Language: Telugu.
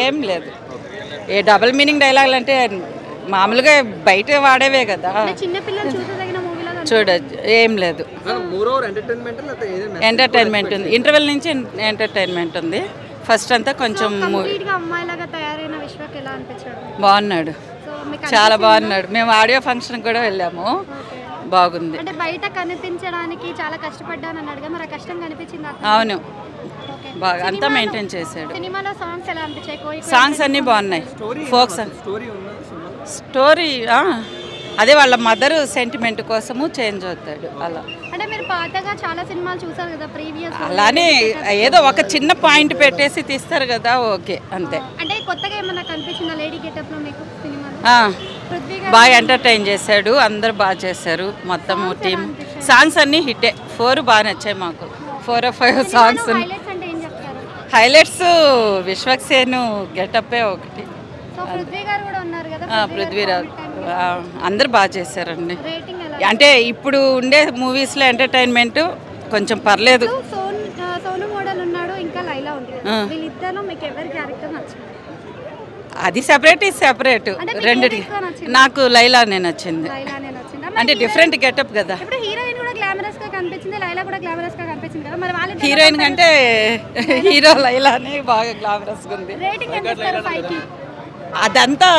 ఏం లేదు. ఏ డబుల్ మీనింగ్ డైలాగులు అంటే మామూలుగా బయట వాడేవే కదా, చూడొచ్చు. ఏం లేదు, ఎంటర్టైన్మెంట్ ఉంది. ఇంటర్వెల్ నుంచి ఎంటర్టైన్మెంట్ ఉంది. ఫస్ట్ అంతా కొంచెం బాగున్నాడు, చాలా బాగున్నాడు. మేము ఆడియో ఫంక్షన్ కూడా వెళ్ళాము, బాగుంది. అంటే బయట కనిపించడానికి చాలా కష్టపడ్డాను అన్నాడు కదా, మరి కష్టం కనిపించింది? అవును, బాగా అంతా మెయింటైన్ చేశాడు. సినిమాలో సాంగ్స్ ఎలా అనిపించాయి? సాంగ్స్ అన్నీ బాగున్నాయి. ఫోక్ స్టోరీ అదే వాళ్ళ మదర్ సెంటిమెంట్ కోసము చేంజ్ అవుతాడు అలా. అంటే మీరు పాతగా చాలా సినిమాలు చూసారు కదా ప్రీవియస్, అలానే ఏదో ఒక చిన్న పాయింట్ పెట్టేసి తీస్తారు కదా, ఓకే అంతే. అంటే కొత్తగా ఏమన్నా కనిపించిందా లేడీ గెటప్ లో మీకు సినిమాలో? బాగా ఎంటర్టైన్ చేశాడు, అందరు బాగా చేశారు మొత్తం టీం. సాంగ్స్ అన్నీ హిట్టే, 4 బాగా నచ్చాయి మాకు. 4 or 5 సాంగ్స్. హైలైట్స్ విశ్వక్సేను గెటప్పే ఒకటి. పృథ్వీరాజ్ అందరు బాగా చేశారండి. అంటే ఇప్పుడు ఉండే మూవీస్లో ఎంటర్టైన్మెంట్ కొంచెం పర్లేదు. అది సెపరేట్, ఇది సెపరేట్, రెండిటి. నాకు లైలానే నచ్చింది, అంటే డిఫరెంట్ గెటప్ కదా. హీరోయిన్ కంటే హీరో లైలానే బాగా గ్లామరస్గా ఉంది. అదంతా